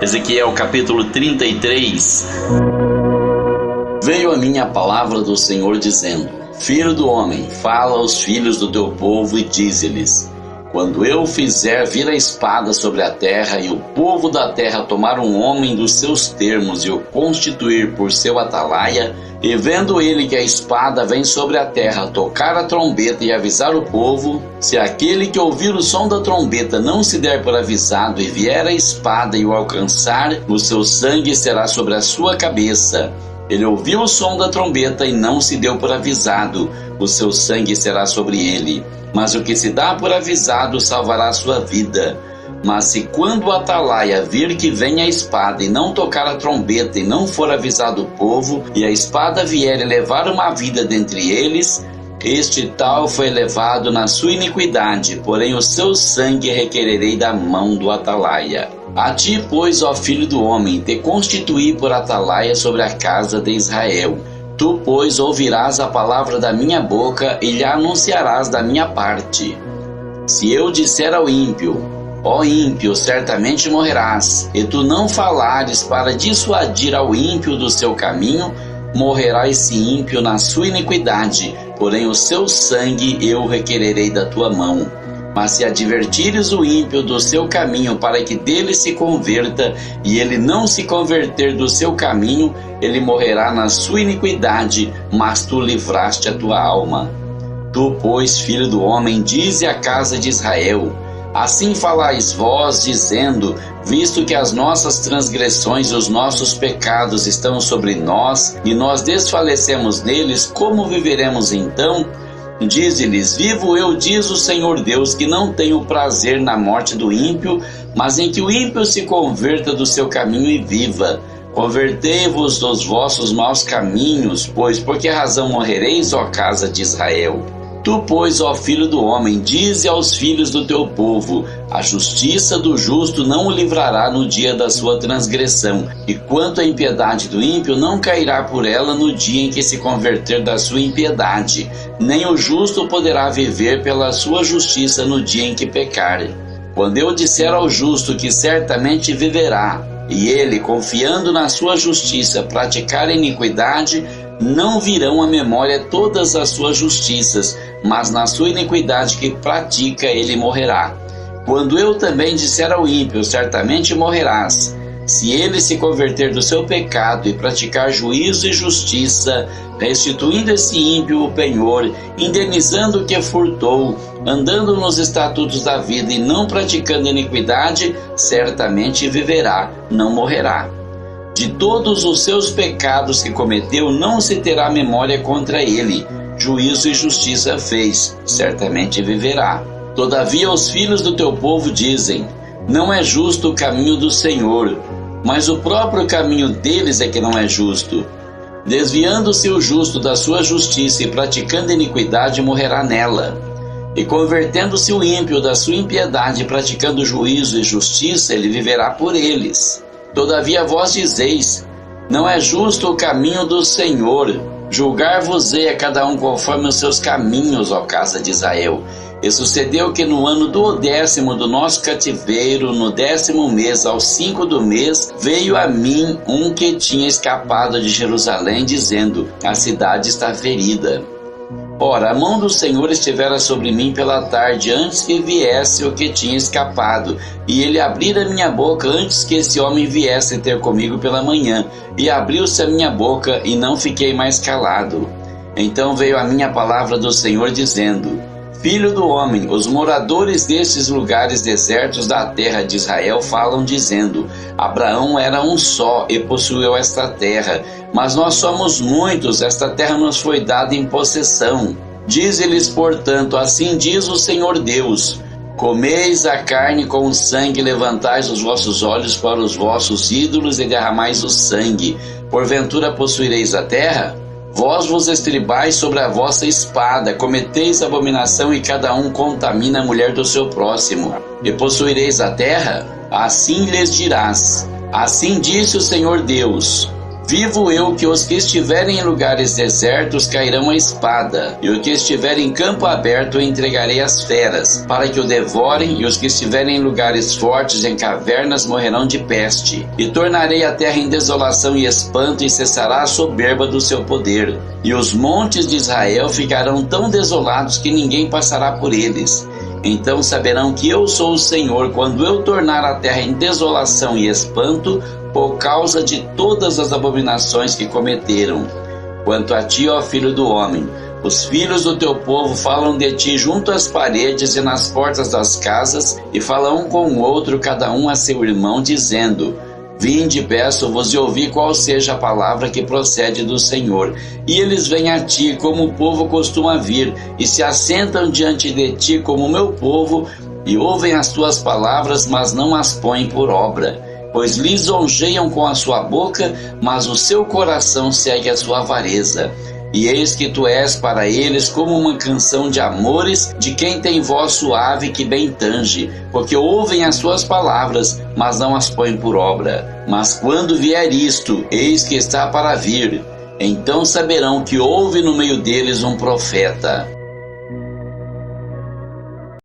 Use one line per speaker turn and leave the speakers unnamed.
Ezequiel capítulo 33. Veio a mim a palavra do Senhor dizendo: Filho do homem, fala aos filhos do teu povo e dize-lhes: quando eu fizer vir a espada sobre a terra e o povo da terra tomar um homem dos seus termos e o constituir por seu atalaia, e vendo ele que a espada vem sobre a terra, tocar a trombeta e avisar o povo, se aquele que ouvir o som da trombeta não se der por avisado e vier a espada e o alcançar, o seu sangue será sobre a sua cabeça. Ele ouviu o som da trombeta e não se deu por avisado, o seu sangue será sobre ele. Mas o que se dá por avisado salvará a sua vida. Mas se quando o atalaia vir que vem a espada e não tocar a trombeta e não for avisado o povo, e a espada vier e levar uma vida dentre eles, este tal foi levado na sua iniquidade, porém o seu sangue requererei da mão do atalaia. A ti, pois, ó filho do homem, te constituí por atalaia sobre a casa de Israel. Tu, pois, ouvirás a palavra da minha boca e lhe anunciarás da minha parte. Se eu disser ao ímpio: ó ímpio, certamente morrerás, e tu não falares para dissuadir ao ímpio do seu caminho, morrerá esse ímpio na sua iniquidade, porém o seu sangue eu requererei da tua mão. Mas se advertires o ímpio do seu caminho para que dele se converta, e ele não se converter do seu caminho, ele morrerá na sua iniquidade, mas tu livraste a tua alma. Tu, pois, filho do homem, dize à casa de Israel: assim falais vós, dizendo: visto que as nossas transgressões e os nossos pecados estão sobre nós, e nós desfalecemos neles, como viveremos então? Dize-lhes: vivo eu, diz o Senhor Deus, que não tenho prazer na morte do ímpio, mas em que o ímpio se converta do seu caminho e viva. Convertei-vos dos vossos maus caminhos, pois por que razão morrereis, ó casa de Israel? Tu, pois, ó filho do homem, dize aos filhos do teu povo: a justiça do justo não o livrará no dia da sua transgressão, e quanto à impiedade do ímpio, não cairá por ela no dia em que se converter da sua impiedade, nem o justo poderá viver pela sua justiça no dia em que pecar. Quando eu disser ao justo que certamente viverá, e ele, confiando na sua justiça, praticar iniquidade, não virão à memória todas as suas justiças, mas na sua iniquidade que pratica ele morrerá. Quando eu também disser ao ímpio: certamente morrerás, se ele se converter do seu pecado e praticar juízo e justiça, restituindo esse ímpio o penhor, indenizando o que furtou, andando nos estatutos da vida e não praticando iniquidade, certamente viverá, não morrerá. De todos os seus pecados que cometeu, não se terá memória contra ele. Juízo e justiça fez, certamente viverá. Todavia os filhos do teu povo dizem: não é justo o caminho do Senhor, mas o próprio caminho deles é que não é justo. Desviando-se o justo da sua justiça e praticando iniquidade, morrerá nela. E convertendo-se o ímpio da sua impiedade e praticando juízo e justiça, ele viverá por eles. Todavia vós dizeis: não é justo o caminho do Senhor, julgar-vos-ei a cada um conforme os seus caminhos, ó casa de Israel. E sucedeu que no ano do 10º do nosso cativeiro, no 10º mês, ao 5 do mês, veio a mim um que tinha escapado de Jerusalém, dizendo: a cidade está ferida. Ora, a mão do Senhor estivera sobre mim pela tarde, antes que viesse o que tinha escapado, e ele abrira minha boca antes que esse homem viesse ter comigo pela manhã, e abriu-se a minha boca, e não fiquei mais calado. Então veio a mim a palavra do Senhor, dizendo: filho do homem, os moradores destes lugares desertos da terra de Israel falam, dizendo: Abraão era um só e possuiu esta terra, mas nós somos muitos, esta terra nos foi dada em possessão. Dize-lhes, portanto: assim diz o Senhor Deus: comeis a carne com o sangue, levantais os vossos olhos para os vossos ídolos e derramais o sangue. Porventura possuireis a terra? Vós vos estribais sobre a vossa espada, cometeis abominação e cada um contamina a mulher do seu próximo. E possuireis a terra? Assim lhes dirás: assim disse o Senhor Deus: Vivo eu que os que estiverem em lugares desertos cairão à espada, e o que estiver em campo aberto eu entregarei às feras, para que o devorem, e os que estiverem em lugares fortes, em cavernas, morrerão de peste. E tornarei a terra em desolação e espanto, e cessará a soberba do seu poder. E os montes de Israel ficarão tão desolados que ninguém passará por eles. Então saberão que eu sou o Senhor, quando eu tornar a terra em desolação e espanto, por causa de todas as abominações que cometeram. Quanto a ti, ó filho do homem, os filhos do teu povo falam de ti junto às paredes e nas portas das casas, e falam um com o outro, cada um a seu irmão, dizendo: Vinde, peço-vos, e ouvi qual seja a palavra que procede do Senhor. E eles vêm a ti, como o povo costuma vir, e se assentam diante de ti como o meu povo, e ouvem as tuas palavras, mas não as põem por obra. Pois lisonjeiam com a sua boca, mas o seu coração segue a sua avareza. E eis que tu és para eles como uma canção de amores de quem tem voz suave que bem tange, porque ouvem as suas palavras, mas não as põem por obra. Mas quando vier isto, eis que está para vir, então saberão que houve no meio deles um profeta.